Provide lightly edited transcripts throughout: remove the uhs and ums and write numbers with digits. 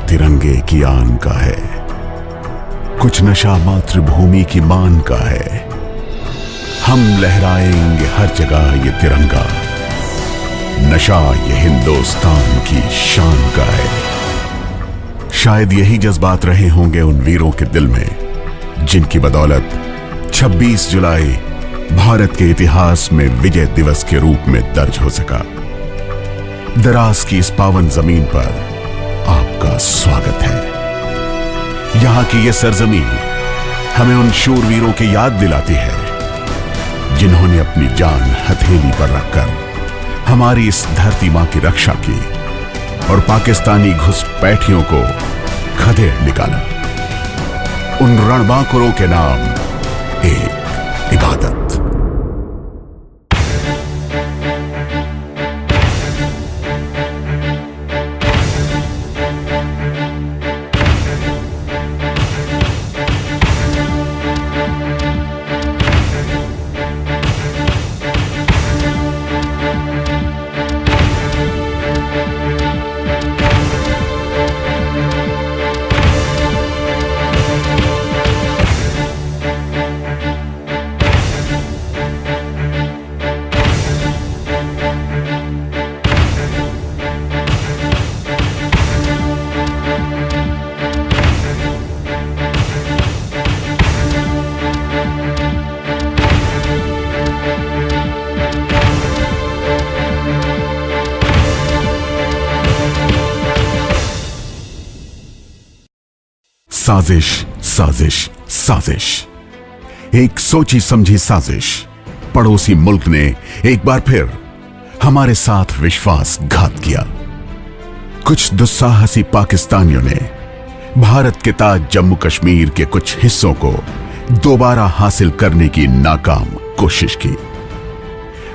तिरंगे की आन का है, कुछ नशा मातृभूमि की मान का है। हम लहराएंगे हर जगह ये तिरंगा, नशा ये हिंदुस्तान की शान का है। शायद यही जज्बात रहे होंगे उन वीरों के दिल में जिनकी बदौलत 26 जुलाई भारत के इतिहास में विजय दिवस के रूप में दर्ज हो सका। दराज की इस पावन जमीन पर आपका स्वागत है। यहां की यह सरजमीन हमें उन शूरवीरों की याद दिलाती है जिन्होंने अपनी जान हथेली पर रखकर हमारी इस धरती मां की रक्षा की और पाकिस्तानी घुसपैठियों को खदेड़ निकाला। उन रणबांकुरों के नाम एक इबादत। साजिश साजिश साजिश, एक सोची समझी साजिश। पड़ोसी मुल्क ने एक बार फिर हमारे साथ विश्वासघात किया। कुछ दुस्साहसी पाकिस्तानियों ने भारत के ताज जम्मू कश्मीर के कुछ हिस्सों को दोबारा हासिल करने की नाकाम कोशिश की।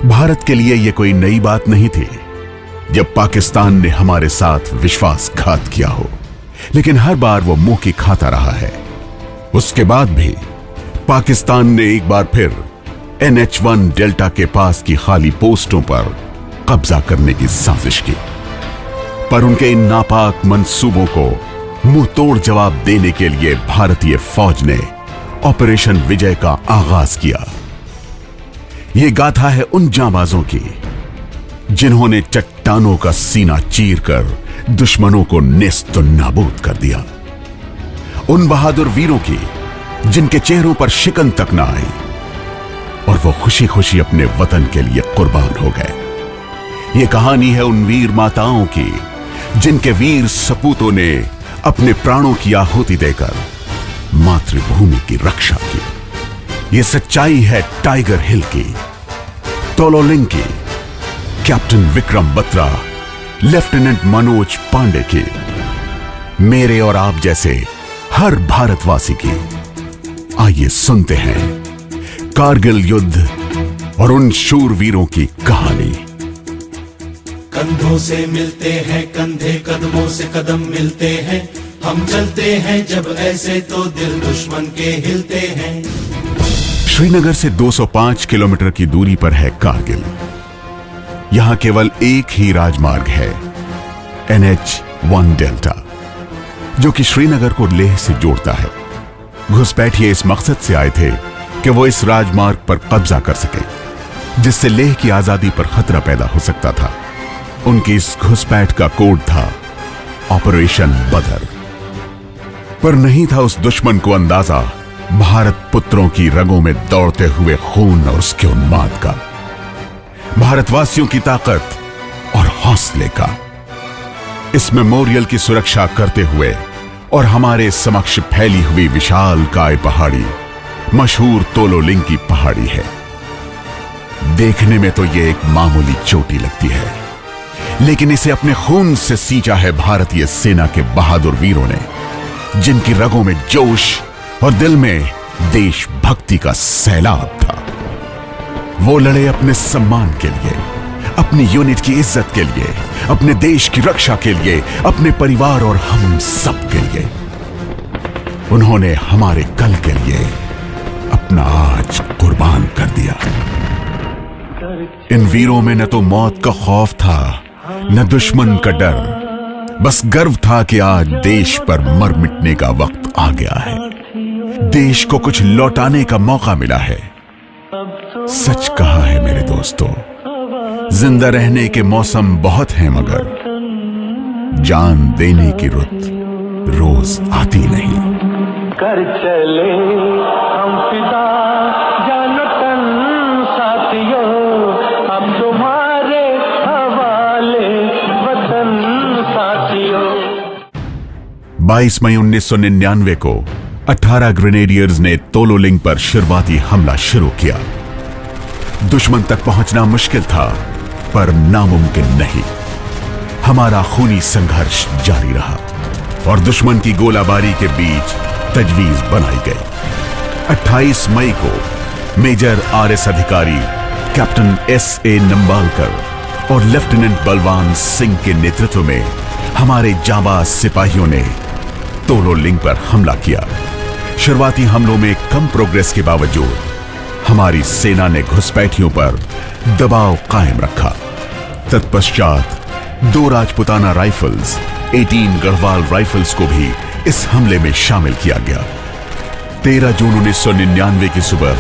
भारत के लिए यह कोई नई बात नहीं थी जब पाकिस्तान ने हमारे साथ विश्वासघात किया हो, लेकिन हर बार वो मुंह की खाता रहा है। उसके बाद भी पाकिस्तान ने एक बार फिर NH1 डेल्टा के पास की खाली पोस्टों पर कब्जा करने की साजिश की, पर उनके इन नापाक मंसूबों को मुंह तोड़ जवाब देने के लिए भारतीय फौज ने ऑपरेशन विजय का आगाज किया। यह गाथा है उन जांबाजों की जिन्होंने चट्टानों का सीना चीरकर दुश्मनों को नेस्त नाबूद कर दिया। उन बहादुर वीरों की जिनके चेहरों पर शिकन तक ना आई और वो खुशी खुशी अपने वतन के लिए कुर्बान हो गए। ये कहानी है उन वीर माताओं की जिनके वीर सपूतों ने अपने प्राणों की आहुति देकर मातृभूमि की रक्षा की। ये सच्चाई है टाइगर हिल की, तोलोलिंग की, कैप्टन विक्रम बत्रा, लेफ्टिनेंट मनोज पांडे की, मेरे और आप जैसे हर भारतवासी की। आइए सुनते हैं कारगिल युद्ध और उन शूरवीरों की कहानी। कंधों से मिलते हैं कंधे, कदमों से कदम मिलते हैं, हम चलते हैं जब ऐसे तो दिल दुश्मन के हिलते हैं। श्रीनगर से 205 किलोमीटर की दूरी पर है कारगिल। यहां केवल एक ही राजमार्ग है, NH1 डेल्टा, जो कि श्रीनगर को लेह से जोड़ता है। घुसपैठिए इस मकसद से आए थे कि वो इस राजमार्ग पर कब्जा कर सके, जिससे लेह की आजादी पर खतरा पैदा हो सकता था। उनकी इस घुसपैठ का कोड था ऑपरेशन बदर। पर नहीं था उस दुश्मन को अंदाजा भारत पुत्रों की रगों में दौड़ते हुए खून और उसके उन्माद का, भारतवासियों की ताकत और हौसले का। इस मेमोरियल की सुरक्षा करते हुए और हमारे समक्ष फैली हुई विशालकाय पहाड़ी मशहूर तोलोलिंग की पहाड़ी है। देखने में तो यह एक मामूली चोटी लगती है, लेकिन इसे अपने खून से सींचा है भारतीय सेना के बहादुर वीरों ने, जिनकी रगों में जोश और दिल में देशभक्ति का सैलाब था। वो लड़े अपने सम्मान के लिए, अपनी यूनिट की इज्जत के लिए, अपने देश की रक्षा के लिए, अपने परिवार और हम सब के लिए। उन्होंने हमारे कल के लिए अपना आज कुर्बान कर दिया। इन वीरों में न तो मौत का खौफ था, न दुश्मन का डर, बस गर्व था कि आज देश पर मर मिटने का वक्त आ गया है। देश को कुछ लौटाने का मौका मिला है। सच कहा है मेरे दोस्तों, जिंदा रहने के मौसम बहुत हैं, मगर जान देने की रुत रोज आती नहीं। कर चले हम फिदा जानो तन साथियों, अब तुम्हारे हवाले वतन साथियों। 22 मई 1999 को 18 ग्रेनेडियर्स ने तोलोलिंग पर शुरुआती हमला शुरू किया। दुश्मन तक पहुंचना मुश्किल था, पर नामुमकिन नहीं। हमारा खूनी संघर्ष जारी रहा और दुश्मन की गोलाबारी के बीच तजवीज बनाई गई। 28 मई को मेजर RS अधिकारी, कैप्टन SA नंबालकर और लेफ्टिनेंट बलवान सिंह के नेतृत्व में हमारे जांबाज सिपाहियों ने तोलोलिंग पर हमला किया। शुरुआती हमलों में कम प्रोग्रेस के बावजूद हमारी सेना ने घुसपैठियों पर दबाव कायम रखा। तत्पश्चात 2 राजपुताना राइफल्स, 18 गढ़वाल राइफल्स को भी इस हमले में शामिल किया गया। 13 जून 1999 की सुबह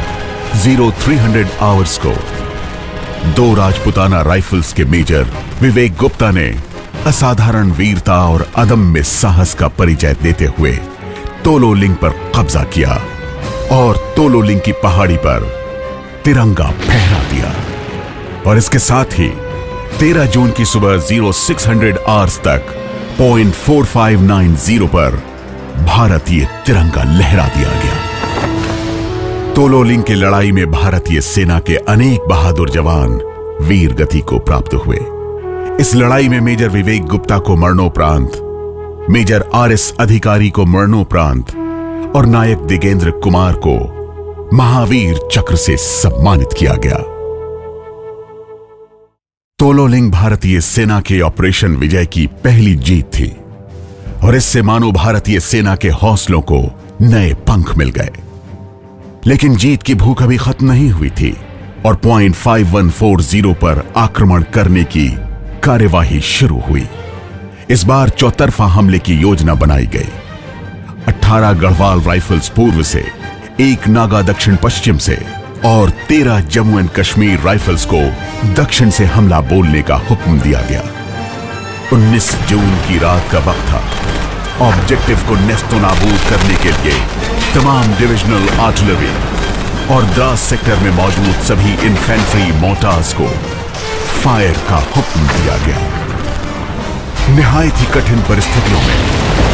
0300 आवर्स को 2 राजपुताना राइफल्स के मेजर विवेक गुप्ता ने असाधारण वीरता और अदम्य साहस का परिचय देते हुए तोलोलिंग पर कब्जा किया और तोलोलिंग की पहाड़ी पर तिरंगा फहरा दिया। और इसके साथ ही 13 जून की सुबह 0600 आवर्स तक 0.4590 पर भारतीय तिरंगा लहरा दिया गया। तोलोलिंग की लड़ाई में भारतीय सेना के अनेक बहादुर जवान वीर गति को प्राप्त हुए। इस लड़ाई में मेजर विवेक गुप्ता को मरणोपरांत, मेजर RS अधिकारी को मरणोपरांत और नायक दिगेंद्र कुमार को महावीर चक्र से सम्मानित किया गया। तोलोलिंग भारतीय सेना के ऑपरेशन विजय की पहली जीत थी और इससे मानो भारतीय सेना के हौसलों को नए पंख मिल गए। लेकिन जीत की भूख अभी खत्म नहीं हुई थी और 0.5140 पर आक्रमण करने की कार्यवाही शुरू हुई। इस बार चौतरफा हमले की योजना बनाई गई। 18 गढ़वाल राइफल्स पूर्व से, 1 नागा दक्षिण पश्चिम से और 13 जम्मू एंड कश्मीर राइफल्स को दक्षिण से हमला बोलने का हुक्म दिया गया। 19 जून की रात का वक्त था। ऑब्जेक्टिव को नेस्तो नाबूद करने के लिए तमाम डिविजनल आर्टिलरी और द्रास सेक्टर में मौजूद सभी इन्फेंट्री मोर्टार्स को फायर का हुक्म दिया गया। निहायत ही कठिन परिस्थितियों में,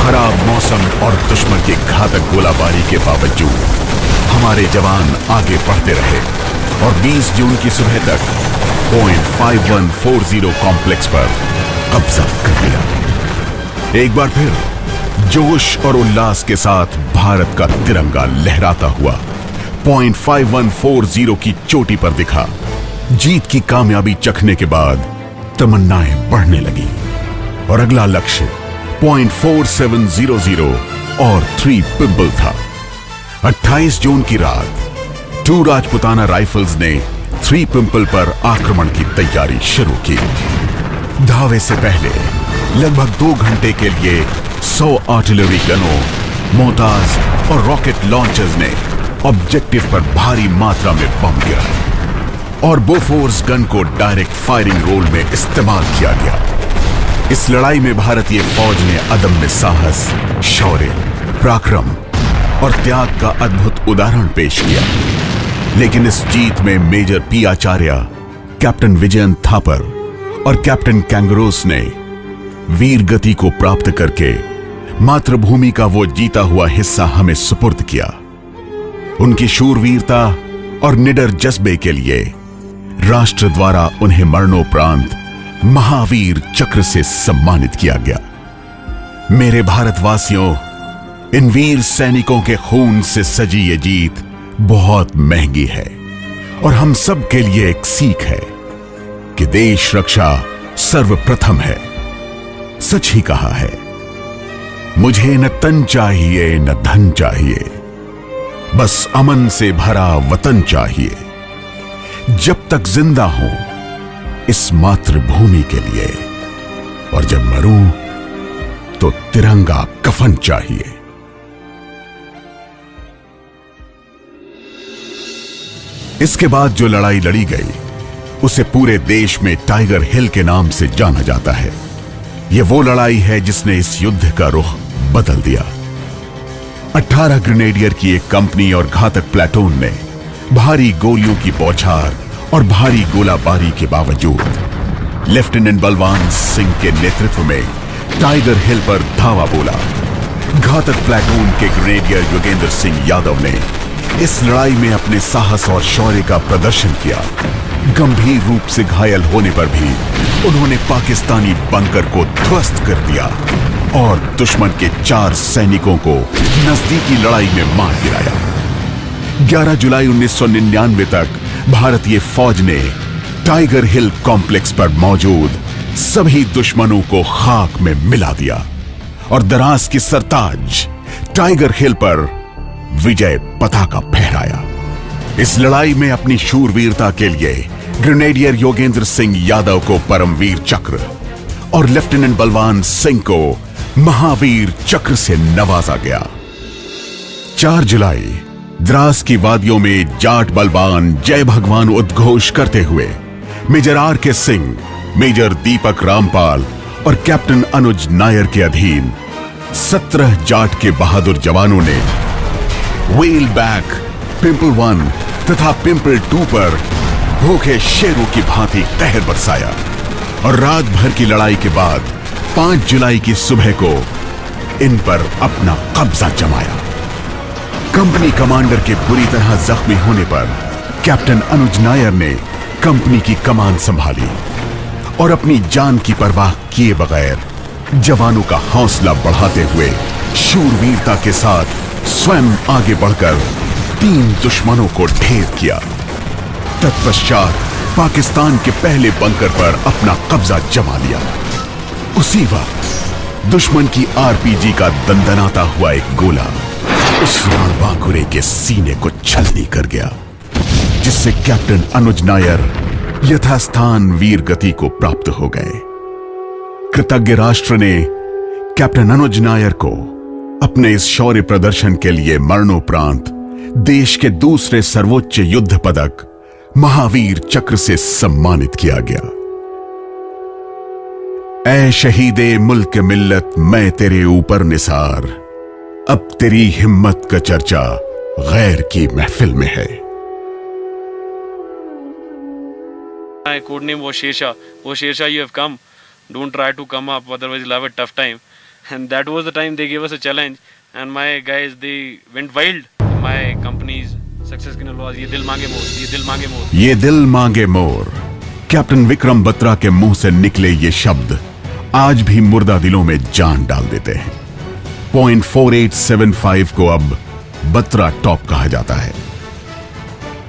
खराब मौसम और दुश्मन की घातक गोलाबारी के बावजूद हमारे जवान आगे बढ़ते रहे और 20 जून की सुबह तक 0.5140 कॉम्प्लेक्स पर कब्जा कर लिया। एक बार फिर जोश और उल्लास के साथ भारत का तिरंगा लहराता हुआ 0.5140 की चोटी पर दिखा। जीत की कामयाबी चखने के बाद तमन्नाएं बढ़ने लगी और अगला लक्ष्य 0.4700 और 3 पिंपल था। 28 जून की रात 2 राजपुताना राइफल्स ने 3 पिंपल पर आक्रमण की तैयारी शुरू की। धावे से पहले लगभग 2 घंटे के लिए 100 आर्टिलरी गनों, मोर्टार्स और रॉकेट लॉन्चर्स ने ऑब्जेक्टिव पर भारी मात्रा में बम गिराए और बोफोर्स गन को डायरेक्ट फायरिंग रोल में इस्तेमाल किया गया। इस लड़ाई में भारतीय फौज ने अदम्य साहस, शौर्य, पराक्रम और त्याग का अद्भुत उदाहरण पेश किया। लेकिन इस जीत में मेजर P आचार्य, कैप्टन विजयन थापर और कैप्टन कैंगरोस ने वीर गति को प्राप्त करके मातृभूमि का वो जीता हुआ हिस्सा हमें सुपुर्द किया। उनकी शूरवीरता और निडर जज्बे के लिए राष्ट्र द्वारा उन्हें मरणोपरांत महावीर चक्र से सम्मानित किया गया। मेरे भारतवासियों, इन वीर सैनिकों के खून से सजी ये जीत बहुत महंगी है और हम सब के लिए एक सीख है कि देश रक्षा सर्वप्रथम है। सच ही कहा है, मुझे न तन चाहिए न धन चाहिए, बस अमन से भरा वतन चाहिए। जब तक जिंदा हूं इस मातृभूमि के लिए, और जब मरूं तो तिरंगा कफन चाहिए। इसके बाद जो लड़ाई लड़ी गई उसे पूरे देश में टाइगर हिल के नाम से जाना जाता है। यह वो लड़ाई है जिसने इस युद्ध का रुख बदल दिया। 18 ग्रेनेडियर की एक कंपनी और घातक प्लेटून ने भारी गोलियों की बौछार और भारी गोलाबारी के बावजूद लेफ्टिनेंट बलवान सिंह के नेतृत्व में टाइगर हिल पर धावा बोला। घातक प्लेटून के ग्रेनेडियर योगेंद्र सिंह यादव ने इस लड़ाई में अपने साहस और शौर्य का प्रदर्शन किया। गंभीर रूप से घायल होने पर भी उन्होंने पाकिस्तानी बंकर को ध्वस्त कर दिया और दुश्मन के 4 सैनिकों को नजदीकी लड़ाई में मार गिराया। 11 जुलाई 1999 तक भारतीय फौज ने टाइगर हिल कॉम्प्लेक्स पर मौजूद सभी दुश्मनों को खाक में मिला दिया और द्रास की सरताज टाइगर हिल पर विजय पताका फहराया। इस लड़ाई में अपनी शूरवीरता के लिए ग्रेनेडियर योगेंद्र सिंह यादव को परमवीर चक्र और लेफ्टिनेंट बलवान सिंह को महावीर चक्र से नवाजा गया। 4 जुलाई द्रास की वादियों में जाट बलवान जय भगवान उद्घोष करते हुए मेजर आर के सिंह, मेजर दीपक रामपाल और कैप्टन अनुज नायर के अधीन 17 जाट के बहादुर जवानों ने व्हील बैक, पिंपल 1 तथा पिंपल 2 पर भूखे शेरों की भांति कहर बरसाया और रात भर की लड़ाई के बाद 5 जुलाई की सुबह को इन पर अपना कब्जा जमाया। कंपनी कमांडर के बुरी तरह जख्मी होने पर कैप्टन अनुज नायर ने कंपनी की कमान संभाली और अपनी जान की परवाह किए बगैर जवानों का हौसला बढ़ाते हुए शूरवीरता के साथ स्वयं आगे बढ़कर 3 दुश्मनों को ढेर किया। तत्पश्चात पाकिस्तान के पहले बंकर पर अपना कब्जा जमा लिया। उसी वक्त दुश्मन की आरपीजी का दंदनाता हुआ एक गोला इशरान बांकुरे के सीने को छलनी कर गया, जिससे कैप्टन अनुज नायर यथास्थान वीर गति को प्राप्त हो गए। कृतज्ञ राष्ट्र ने कैप्टन अनुज नायर को अपने इस शौर्य प्रदर्शन के लिए मरणोपरांत देश के दूसरे सर्वोच्च युद्ध पदक महावीर चक्र से सम्मानित किया गया। ऐ शहीदे मुल्क मिल्लत मैं तेरे ऊपर निसार, अब तेरी हिम्मत का चर्चा गैर की महफिल में है। My code name was Shersha. Oh Shersha, you have come. Don't try to come up, otherwise you'll have a tough time. And that was the time they gave us a challenge. And my guys, they went wild. My company's success signal was ये दिल मांगे मोर, ये दिल मांगे मोर। ये दिल मांगे मोर। Captain Vikram Batra के मुंह से निकले ये शब्द आज भी मुर्दा दिलों में जान डाल देते हैं। .4875 को अब बत्रा टॉप कहा जाता है।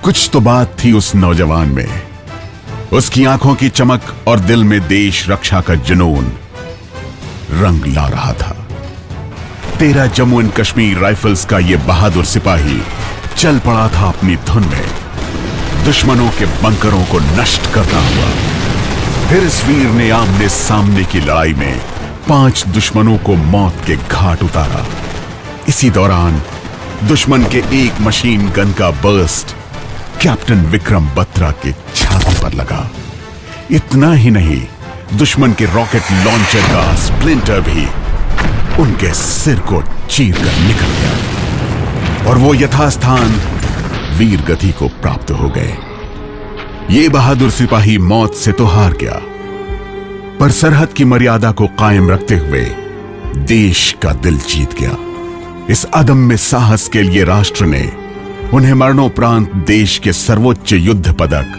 कुछ तो बात थी उस नौजवान में, उसकी आंखों की चमक और दिल में देश रक्षा का जुनून रंग ला रहा था। 13 जम्मू एंड कश्मीर राइफल्स का यह बहादुर सिपाही चल पड़ा था अपनी धुन में, दुश्मनों के बंकरों को नष्ट करता हुआ। फिर इस वीर ने आमने सामने की लड़ाई में 5 दुश्मनों को मौत के घाट उतारा। इसी दौरान दुश्मन के एक मशीन गन का बर्स्ट कैप्टन विक्रम बत्रा के छाती पर लगा। इतना ही नहीं, दुश्मन के रॉकेट लॉन्चर का स्प्लिंटर भी उनके सिर को चीर कर निकल गया और वो यथास्थान वीर गति को प्राप्त हो गए। ये बहादुर सिपाही मौत से तो हार गया, पर सरहद की मर्यादा को कायम रखते हुए देश का दिल जीत गया। इस अदम्य साहस के लिए राष्ट्र ने उन्हें मरणोपरांत देश के सर्वोच्च युद्ध पदक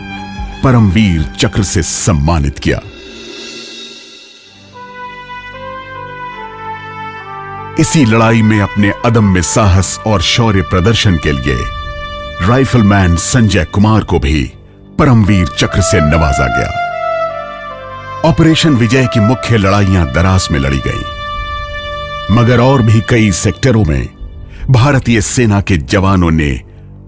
परमवीर चक्र से सम्मानित किया। इसी लड़ाई में अपने अदम्य साहस और शौर्य प्रदर्शन के लिए राइफलमैन संजय कुमार को भी परमवीर चक्र से नवाजा गया। ऑपरेशन विजय की मुख्य लड़ाइयां दरास में लड़ी गईं, मगर और भी कई सेक्टरों में भारतीय सेना के जवानों ने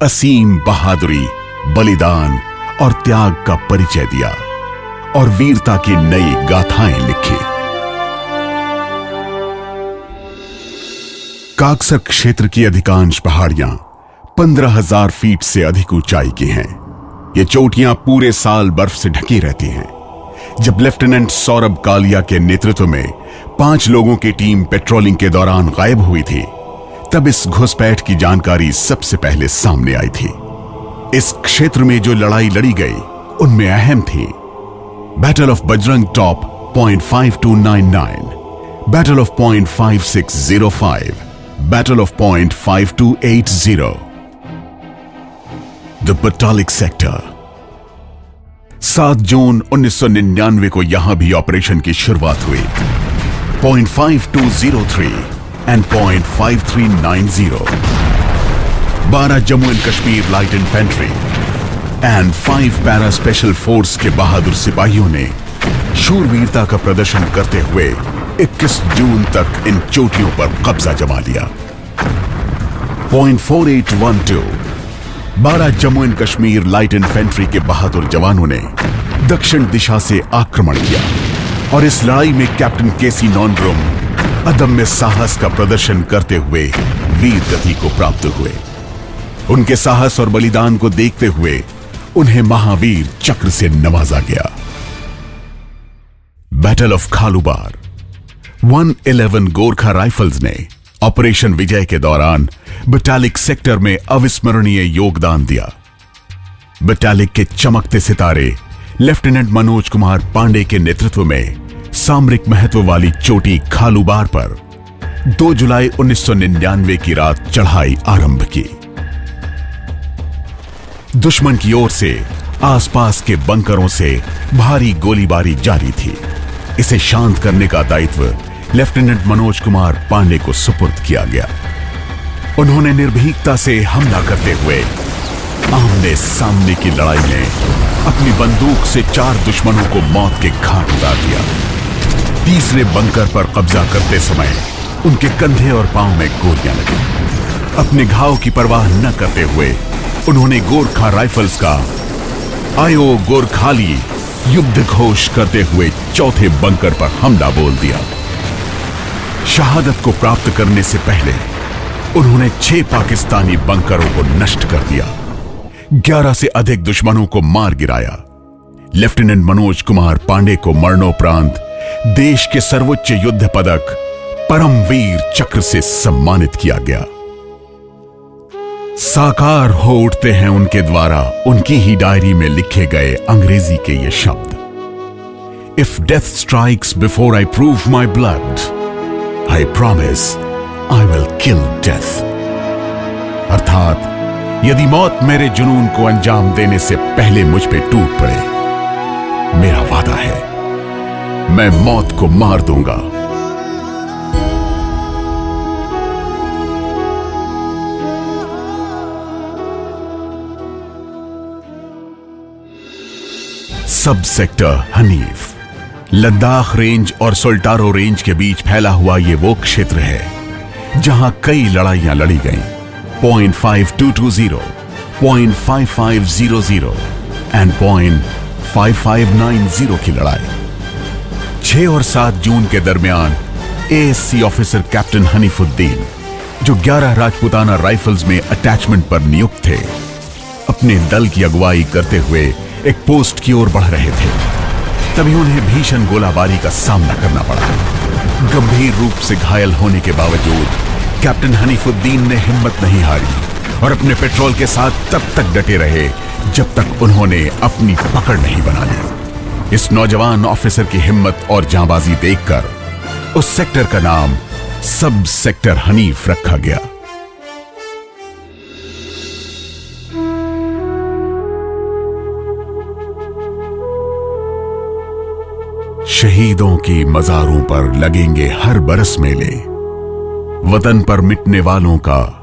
असीम बहादुरी, बलिदान और त्याग का परिचय दिया और वीरता की नई गाथाएं लिखी। काकसर क्षेत्र की अधिकांश पहाड़ियां 15,000 फीट से अधिक ऊंचाई की हैं। ये चोटियां पूरे साल बर्फ से ढकी रहती हैं। जब लेफ्टिनेंट सौरभ कालिया के नेतृत्व में 5 लोगों की टीम पेट्रोलिंग के दौरान गायब हुई थी, तब इस घुसपैठ की जानकारी सबसे पहले सामने आई थी। इस क्षेत्र में जो लड़ाई लड़ी गई उनमें अहम थी battle of Bajrang top .5299, battle of .5605, battle of .5280, the Batalik sector. 7 जून 1999 को यहां भी ऑपरेशन की शुरुआत हुई। .5203 and .5390, 12 Jammu and Kashmir light infantry and 5 para special force के बहादुर सिपाहियों ने शूरवीरता का प्रदर्शन करते हुए 21 जून तक इन चोटियों पर कब्जा जमा लिया। .4812, 12 Jammu and Kashmir light infantry के बहादुर जवानों ने दक्षिण दिशा से आक्रमण किया और इस लड़ाई में कैप्टन केसी नॉनग्रोम अदम्य साहस का प्रदर्शन करते हुए वीर गति को प्राप्त हुए। उनके साहस और बलिदान को देखते हुए उन्हें महावीर चक्र से नवाजा गया। Battle of Khalubar. 111 Gorkha rifles ने ऑपरेशन विजय के दौरान बटालिक सेक्टर में अविस्मरणीय योगदान दिया। बटालिक के चमकते सितारे लेफ्टिनेंट मनोज कुमार पांडे के नेतृत्व में सामरिक महत्व वाली चोटी खालूबार पर 2 जुलाई 1999 की रात चढ़ाई आरंभ की। दुश्मन की ओर से आसपास के बंकरों से भारी गोलीबारी जारी थी। इसे शांत करने का दायित्व लेफ्टिनेंट मनोज कुमार पांडे को सुपुर्द किया गया। उन्होंने निर्भीकता से हमला करते हुए आमने सामने की लड़ाई में अपनी बंदूक से 4 दुश्मनों को मौत के घाट उतार दिया। तीसरे बंकर पर कब्जा करते समय उनके कंधे और पांव में गोलियां लगी। अपने घाव की परवाह न करते हुए उन्होंने गोरखा राइफल्स का आयो गोरखाली युद्ध घोष करते हुए चौथे बंकर पर हमला बोल दिया। शहादत को प्राप्त करने से पहले उन्होंने 6 पाकिस्तानी बंकरों को नष्ट कर दिया, 11 से अधिक दुश्मनों को मार गिराया। लेफ्टिनेंट मनोज कुमार पांडे को मरणोपरांत देश के सर्वोच्च युद्ध पदक परमवीर चक्र से सम्मानित किया गया। साकार हो उठते हैं उनके द्वारा उनकी ही डायरी में लिखे गए अंग्रेजी के ये शब्द, if death strikes before I prove my blood, I promise I will kill death. अर्थात यदि मौत मेरे जुनून को अंजाम देने से पहले मुझ पे टूट पड़े, मेरा वादा है मैं मौत को मार दूंगा। सब सेक्टर हनीफ। लद्दाख रेंज और सोल्टारो रेंज के बीच फैला हुआ ये वो क्षेत्र है जहां कई लड़ाइयां लड़ी गईं। .5220, .5500 एंड .5590 की लड़ाई 6 और 7 जून के दरमियान एएससी ऑफिसर कैप्टन हनीफुद्दीन, जो 11 राजपूताना राइफल्स में अटैचमेंट पर नियुक्त थे, अपने दल की अगुवाई करते हुए एक पोस्ट की ओर बढ़ रहे थे। तभी उन्हें भीषण गोलाबारी का सामना करना पड़ा। गंभीर रूप से घायल होने के बावजूद कैप्टन हनीफुद्दीन ने हिम्मत नहीं हारी और अपने पेट्रोल के साथ तब तक डटे रहे जब तक उन्होंने अपनी पकड़ नहीं बना ली। इस नौजवान ऑफिसर की हिम्मत और जांबाजी देखकर उस सेक्टर का नाम सब सेक्टर हनीफ रखा गया। शहीदों की मज़ारों पर लगेंगे हर बरस मेले, वतन पर मिटने वालों का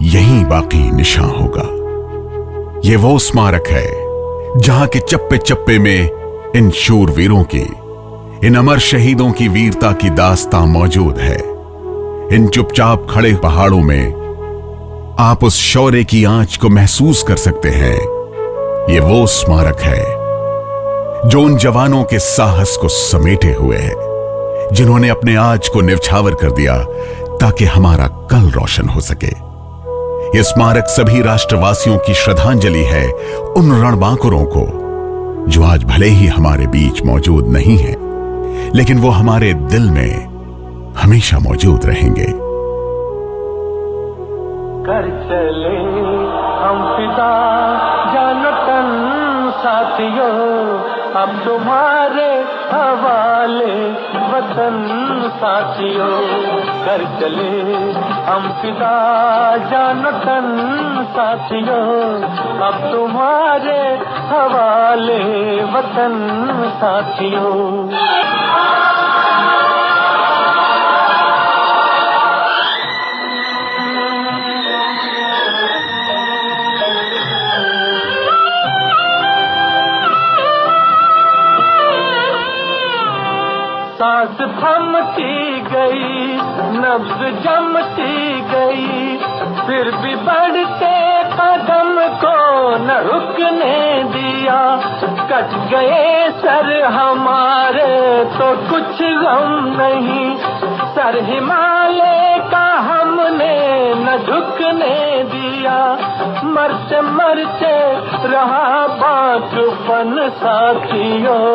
यहीं बाकी निशान होगा। ये वो स्मारक है जहां के चप्पे चप्पे में इन शूरवीरों की, इन अमर शहीदों की वीरता की दास्तां मौजूद है। इन चुपचाप खड़े पहाड़ों में आप उस शौर्य की आंच को महसूस कर सकते हैं। ये वो स्मारक है जो उन जवानों के साहस को समेटे हुए है जिन्होंने अपने आज को न्यौछावर कर दिया ताकि हमारा कल रोशन हो सके। यह स्मारक सभी राष्ट्रवासियों की श्रद्धांजलि है उन रणबांकुरों को जो आज भले ही हमारे बीच मौजूद नहीं है, लेकिन वो हमारे दिल में हमेशा मौजूद रहेंगे। कर चले हम फिदा जानो तन साथियों, अब तुम्हारे हवाले वतन साथियों। कर चले हम फिदा जानो तन साथियों, अब तुम्हारे हवाले वतन साथियों। सांस थमती गई, नब्ज जमती गई, फिर भी बढ़ते कदम को न रुकने दिया। कट गए सर हमारे तो कुछ गम नहीं, सर हिमालय का हमने न झुकने दिया। मरते मरते रहा बाँझपन साथियों,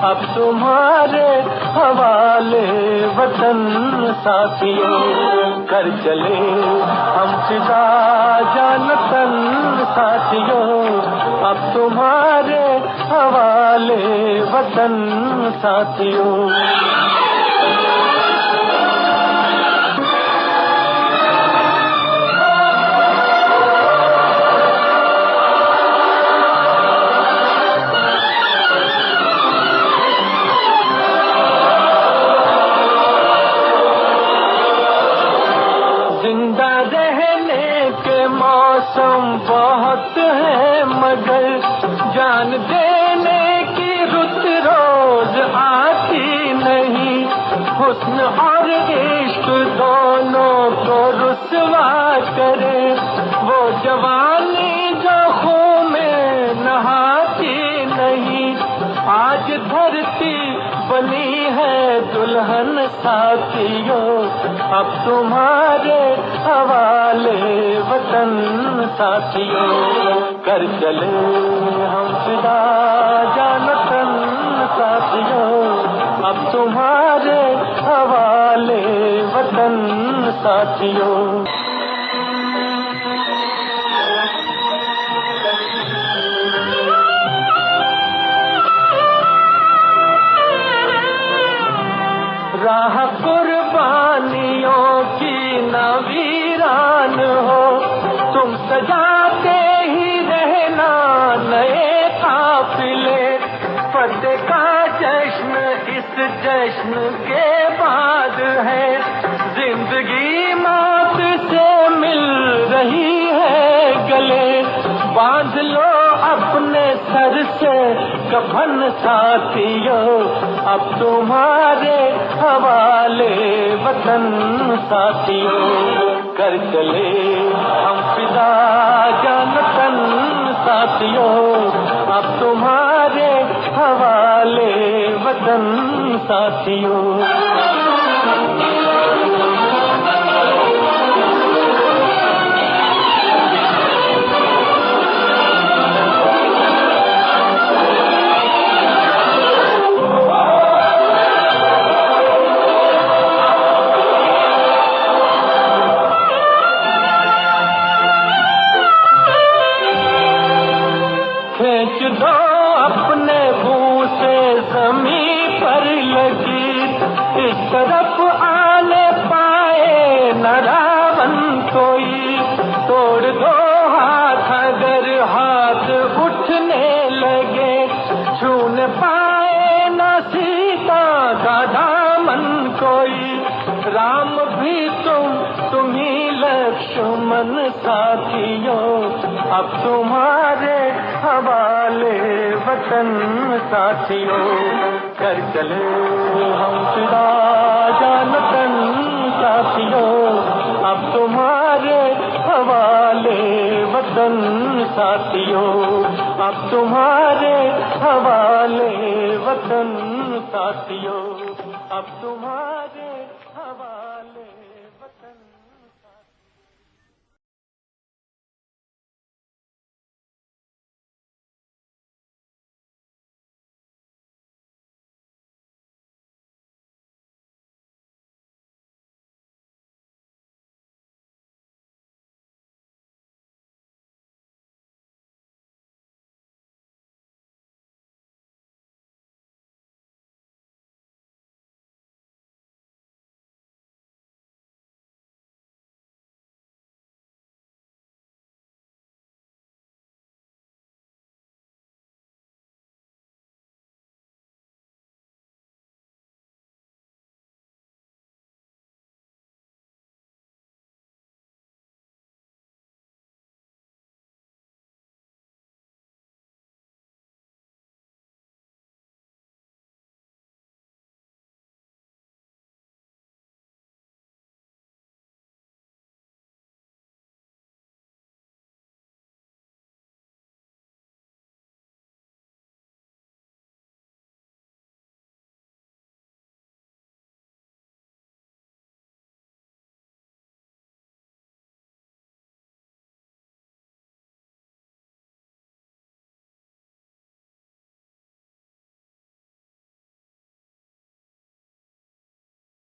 अब तुम्हारे हवाले वतन साथियों। कर चले हम फिदा जान तन साथियों, अब तुम्हारे हवाले वतन साथियों। जिंदा रहने के मौसम बहुत है, मगर जान देने की रुत रोज आती नहीं। हुस्न और इश्क दोनों को रुसवा करे वो जवानी जो खून में नहाती नहीं। आज धरती बनी है दुल्हन साथियों, अब तुम्हारे हवाले वतन साथियों। कर चले हम फिदा जान तन साथियों, अब तुम्हारे हवाले वतन साथियों। राह कुर्बानियों की न वीरान हो, तुम सजाते ही रहना नए काफिले। फतेह का जश्न इस जश्न के बाद है, जिंदगी मौत से मिल रही है गले। बांध लो अपने सर से कफन साथियों, अब तुम्हारे हवाले वतन साथियों। कर चले हम फिदा जान तन साथियों, अब तुम्हारे हवाले वतन साथियों। खींच दो अपने मुंह से जमीन पर लगी, इस तरफ आने पाए न रावण कोई। तोड़ दो हाथ अगर हाथ उठने लगे, छूने पाए न सीता का दामन कोई। राम भी तुम ही लक्ष्मण साथियों, अब तुम्हारे हवाले वतन साथियों। कर चले हम फिदा जान तन साथियों, अब तुम्हारे हवाले वतन साथियों। अब तुम्हारे हवाले वतन साथियों, अब तुम्हारे हवाले